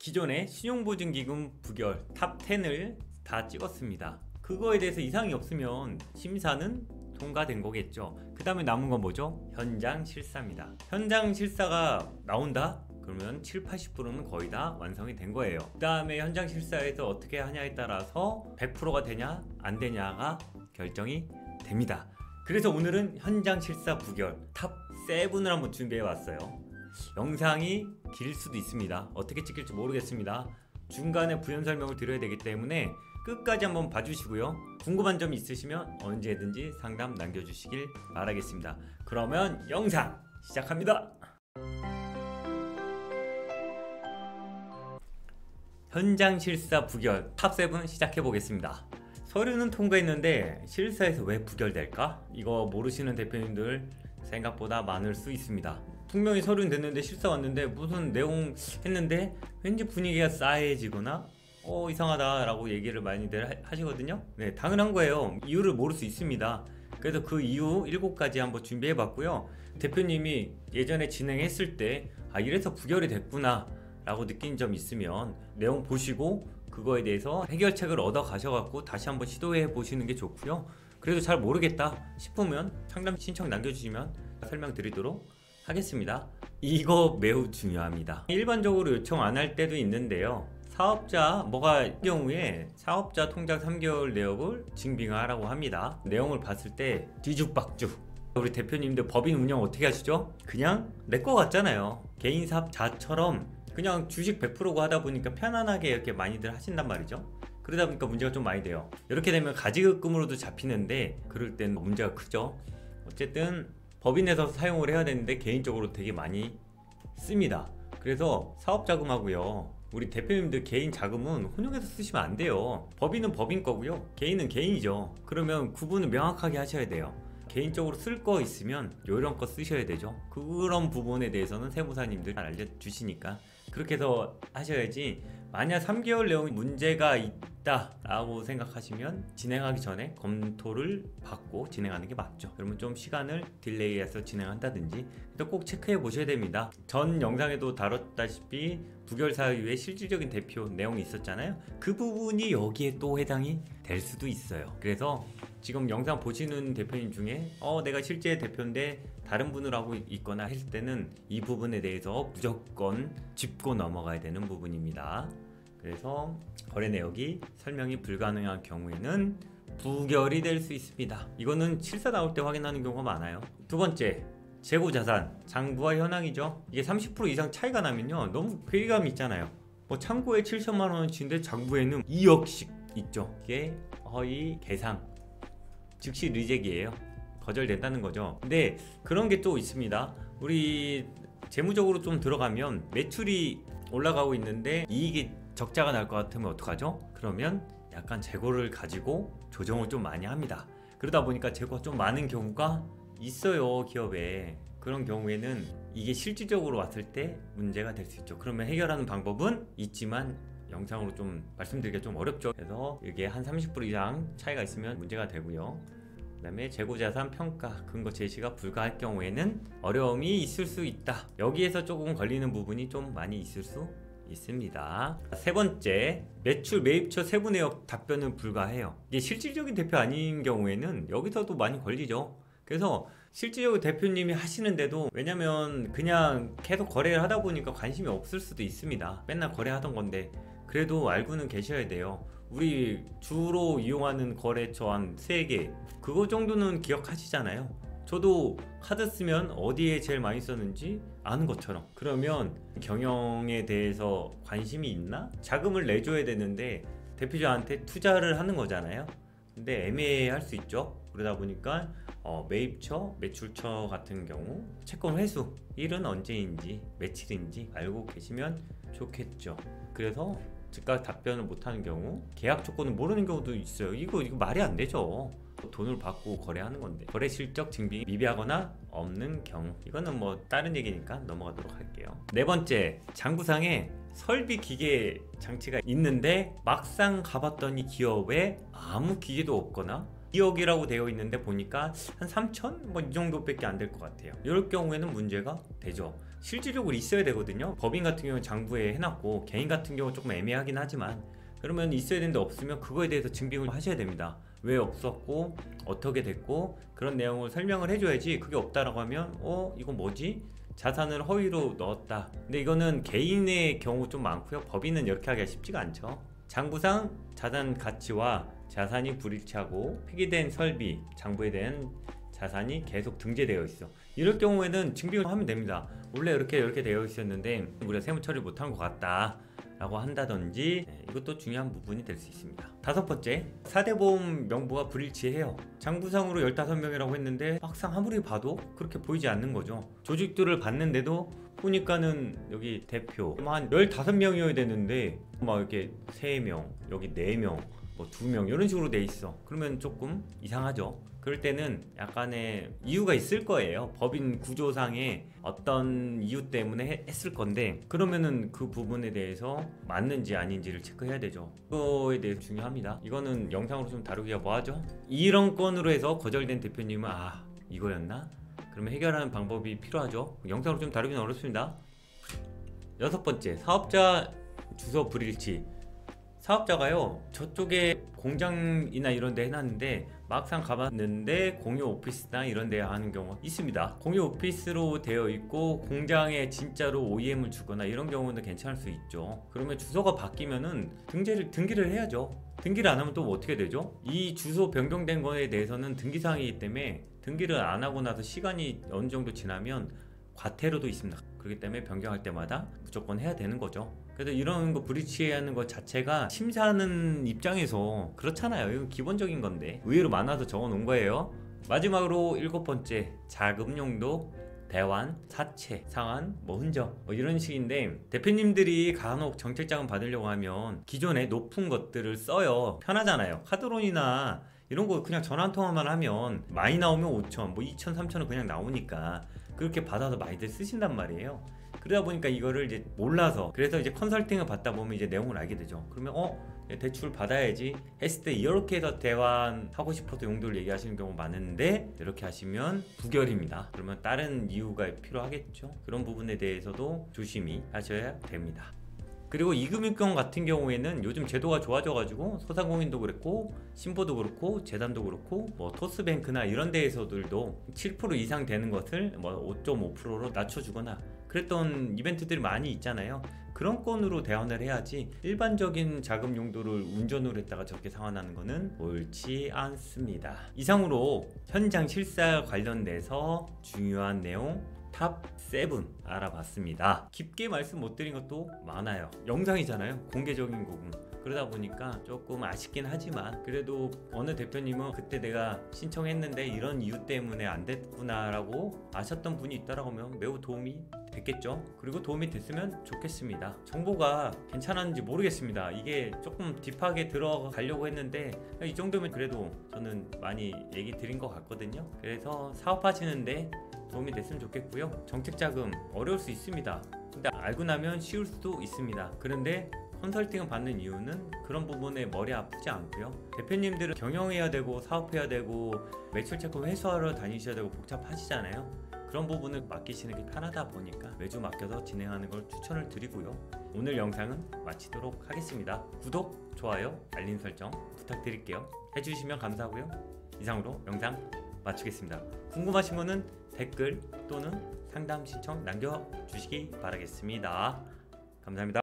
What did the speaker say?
기존의 신용보증기금 부결 탑 10을 다 찍었습니다. 그거에 대해서 이상이 없으면 심사는 통과된 거겠죠. 그 다음에 남은 건 뭐죠? 현장 실사입니다. 현장 실사가 나온다? 그러면 70~80%는 거의 다 완성이 된 거예요. 그 다음에 현장 실사에서 어떻게 하냐에 따라서 100%가 되냐 안 되냐가 결정이 됩니다. 그래서 오늘은 현장 실사 부결 탑 7을 한번 준비해 왔어요. 영상이 길 수도 있습니다. 어떻게 찍힐지 모르겠습니다. 중간에 부연 설명을 드려야 되기 때문에 끝까지 한번 봐주시고요. 궁금한 점이 있으시면 언제든지 상담 남겨주시길 바라겠습니다. 그러면 영상 시작합니다. 현장 실사 부결 탑 7 시작해 보겠습니다. 서류는 통과했는데 실사에서 왜 부결될까? 이거 모르시는 대표님들 생각보다 많을 수 있습니다. 분명히 서류는 됐는데 실사 왔는데 무슨 내용 했는데 왠지 분위기가 싸해지거나 이상하다 라고 얘기를 많이들 하시거든요. 네, 당연한 거예요. 이유를 모를 수 있습니다. 그래서 그 이유 7가지 한번 준비해 봤고요. 대표님이 예전에 진행했을 때 이래서 부결이 됐구나 라고 느낀 점 있으면 내용 보시고 그거에 대해서 해결책을 얻어 가셔갖고 다시 한번 시도해 보시는 게 좋고요. 그래도 잘 모르겠다 싶으면 상담 신청 남겨주시면 설명드리도록 하겠습니다. 이거 매우 중요합니다. 일반적으로 요청 안 할 때도 있는데요. 사업자 뭐가 경우에 사업자 통장 3개월 내역을 증빙하라고 합니다. 내용을 봤을 때 뒤죽박죽. 우리 대표님들 법인 운영 어떻게 하시죠? 그냥 내 거 같잖아요. 개인 사업자처럼 그냥 주식 100%고 하다 보니까 편안하게 이렇게 많이들 하신단 말이죠. 그러다 보니까 문제가 좀 많이 돼요. 이렇게 되면 가지급금으로도 잡히는데 그럴 땐 문제가 크죠. 어쨌든 법인에서 사용을 해야 되는데 개인적으로 되게 많이 씁니다. 그래서 사업자금하고요, 우리 대표님들 개인 자금은 혼용해서 쓰시면 안 돼요. 법인은 법인 거고요, 개인은 개인이죠. 그러면 구분을 명확하게 하셔야 돼요. 개인적으로 쓸 거 있으면 요런 거 쓰셔야 되죠. 그런 부분에 대해서는 세무사님들 잘 알려주시니까 그렇게 해서 하셔야지. 만약 3개월 내용이 문제가 있다 라고 생각하시면 진행하기 전에 검토를 받고 진행하는 게 맞죠. 그러면 좀 시간을 딜레이해서 진행한다든지 꼭 체크해 보셔야 됩니다. 전 영상에도 다뤘다시피 부결 사유의 실질적인 대표 내용이 있었잖아요. 그 부분이 여기에 또 해당이 될 수도 있어요. 그래서 지금 영상 보시는 대표님 중에 내가 실제 대표인데 다른 분을 하고 있거나 했을 때는 이 부분에 대해서 무조건 짚고 넘어가야 되는 부분입니다. 그래서 거래 내역이 설명이 불가능한 경우에는 부결이 될 수 있습니다. 이거는 실사 나올 때 확인하는 경우가 많아요. 두 번째, 재고자산, 장부와 현황이죠. 이게 30% 이상 차이가 나면요 너무 괴리감이 있잖아요. 뭐 창고에 7천만 원어치인데 장부에는 2억씩 있죠. 이게 허위 계상, 즉시 리젝이에요. 거절된다는 거죠. 근데 그런 게 또 있습니다. 우리 재무적으로 좀 들어가면 매출이 올라가고 있는데 이익이 적자가 날 것 같으면 어떡하죠? 그러면 약간 재고를 가지고 조정을 좀 많이 합니다. 그러다 보니까 재고가 좀 많은 경우가 있어요, 기업에. 그런 경우에는 이게 실질적으로 왔을 때 문제가 될 수 있죠. 그러면 해결하는 방법은 있지만 영상으로 좀 말씀드리기가 좀 어렵죠. 그래서 이게 한 30% 이상 차이가 있으면 문제가 되고요. 그 다음에 재고자산 평가, 근거 제시가 불가할 경우에는 어려움이 있을 수 있다. 여기에서 조금 걸리는 부분이 좀 많이 있을 수 있습니다. 세 번째, 매출 매입처 세부 내역 답변은 불가해요. 이게 실질적인 대표 아닌 경우에는 여기서도 많이 걸리죠. 그래서 실질적으로 대표님이 하시는데도, 왜냐면 그냥 계속 거래를 하다 보니까 관심이 없을 수도 있습니다. 맨날 거래하던 건데 그래도 알고는 계셔야 돼요. 우리 주로 이용하는 거래처 한 3개 그거 정도는 기억하시잖아요. 저도 카드 쓰면 어디에 제일 많이 썼는지 아는 것처럼. 그러면 경영에 대해서 관심이 있나? 자금을 내줘야 되는데 대표자한테 투자를 하는 거잖아요. 근데 애매할 수 있죠. 그러다 보니까 매입처, 매출처 같은 경우 채권 회수, 일은 언제인지 며칠인지 알고 계시면 좋겠죠. 그래서 즉각 답변을 못하는 경우, 계약 조건을 모르는 경우도 있어요. 이거 말이 안 되죠. 돈을 받고 거래하는 건데 거래 실적 증빙이 미비하거나 없는 경우, 이거는 뭐 다른 얘기니까 넘어가도록 할게요. 네 번째, 장부상에 설비 기계 장치가 있는데 막상 가봤더니 기업에 아무 기계도 없거나 2억이라고 되어 있는데 보니까 한 3천? 뭐 이 정도밖에 안 될 것 같아요. 이럴 경우에는 문제가 되죠. 실질적으로 있어야 되거든요. 법인 같은 경우는 장부에 해놨고 개인 같은 경우는 조금 애매하긴 하지만 그러면 있어야 되는데 없으면 그거에 대해서 증빙을 하셔야 됩니다. 왜 없었고 어떻게 됐고 그런 내용을 설명을 해줘야지. 그게 없다라고 하면 이거 뭐지? 자산을 허위로 넣었다. 근데 이거는 개인의 경우 좀 많고요. 법인은 이렇게 하기가 쉽지가 않죠. 장부상 자산 가치와 자산이 불일치하고 폐기된 설비, 장부에 대한 자산이 계속 등재되어 있어. 이럴 경우에는 증빙을 하면 됩니다. 원래 이렇게 되어 있었는데 우리가 세무 처리 못한 것 같다 라고 한다든지, 이것도 중요한 부분이 될 수 있습니다. 다섯 번째, 4대 보험 명부가 불일치해요. 장부상으로 15명이라고 했는데 막상 아무리 봐도 그렇게 보이지 않는 거죠. 조직들을 봤는데도 보니까는 여기 대표 한 15명이어야 되는데 막 이렇게 3명, 여기 4명, 뭐 2명 이런 식으로 돼 있어. 그러면 조금 이상하죠. 그럴 때는 약간의 이유가 있을 거예요. 법인 구조상에 어떤 이유 때문에 했을 건데, 그러면은 그 부분에 대해서 맞는지 아닌지를 체크해야 되죠. 그거에 대해서 중요합니다. 이거는 영상으로 좀 다루기가 뭐하죠? 이런 건으로 해서 거절된 대표님은 이거였나? 그러면 해결하는 방법이 필요하죠. 영상으로 좀 다루기는 어렵습니다. 여섯 번째, 사업자 주소 불일치. 사업자가요, 저쪽에 공장이나 이런 데 해놨는데 막상 가봤는데 공유 오피스나 이런 데 하는 경우가 있습니다. 공유 오피스로 되어 있고 공장에 진짜로 OEM을 주거나 이런 경우는 괜찮을 수 있죠. 그러면 주소가 바뀌면은 등기를 해야죠. 등기를 안 하면 또 어떻게 되죠? 이 주소 변경된 거에 대해서는 등기사항이기 때문에 등기를 안 하고 나서 시간이 어느 정도 지나면 과태료도 있습니다. 그렇기 때문에 변경할 때마다 무조건 해야 되는 거죠. 그래서 이런 거 불일치하는 것 자체가 심사하는 입장에서 그렇잖아요. 이건 기본적인 건데 의외로 많아서 적어 놓은 거예요. 마지막으로 7번째, 자금용도, 대환, 사채, 상환, 흔적 이런 식인데, 대표님들이 간혹 정책자금 받으려고 하면 기존에 높은 것들을 써요. 편하잖아요. 카드론이나 이런 거 그냥 전화 한 통화만 하면 많이 나오면 5천, 2천, 3천은 그냥 나오니까 그렇게 받아서 많이들 쓰신단 말이에요. 그러다 보니까 이거를 이제 몰라서, 그래서 이제 컨설팅을 받다 보면 이제 내용을 알게 되죠. 그러면 대출 받아야지 했을 때 이렇게 해서 대환하고 싶어서 용도를 얘기하시는 경우 많은데, 이렇게 하시면 부결입니다. 그러면 다른 이유가 필요하겠죠. 그런 부분에 대해서도 조심히 하셔야 됩니다. 그리고 이금융권 같은 경우에는 요즘 제도가 좋아져가지고 소상공인도 그렇고 신보도 그렇고 재단도 그렇고 토스뱅크나 이런 데에서들도 7% 이상 되는 것을 5.5%로 낮춰주거나 그랬던 이벤트들이 많이 있잖아요. 그런 건으로 대환을 해야지 일반적인 자금 용도를 운전으로 했다가 저렇게 상환하는 거는 옳지 않습니다. 이상으로 현장 실사 관련돼서 중요한 내용 탑 7 알아봤습니다. 깊게 말씀 못 드린 것도 많아요. 영상이잖아요. 공개적인 거고. 그러다 보니까 조금 아쉽긴 하지만, 그래도 어느 대표님은 그때 내가 신청했는데 이런 이유 때문에 안 됐구나 라고 아셨던 분이 있다라고 하면 매우 도움이 됐겠죠. 그리고 도움이 됐으면 좋겠습니다. 정보가 괜찮았는지 모르겠습니다. 이게 조금 딥하게 들어가려고 했는데 이 정도면 그래도 저는 많이 얘기 드린 것 같거든요. 그래서 사업하시는데 도움이 됐으면 좋겠고요. 정책자금 어려울 수 있습니다. 근데 알고 나면 쉬울 수도 있습니다. 그런데 컨설팅을 받는 이유는 그런 부분에 머리 아프지 않고요. 대표님들은 경영해야 되고 사업해야 되고 매출 체크 회수하러 다니셔야 되고 복잡하시잖아요. 그런 부분을 맡기시는 게 편하다 보니까 매주 맡겨서 진행하는 걸 추천을 드리고요. 오늘 영상은 마치도록 하겠습니다. 구독, 좋아요, 알림 설정 부탁드릴게요. 해주시면 감사하고요. 이상으로 영상 마치겠습니다. 궁금하신 거는 댓글 또는 상담 신청 남겨주시기 바라겠습니다. 감사합니다.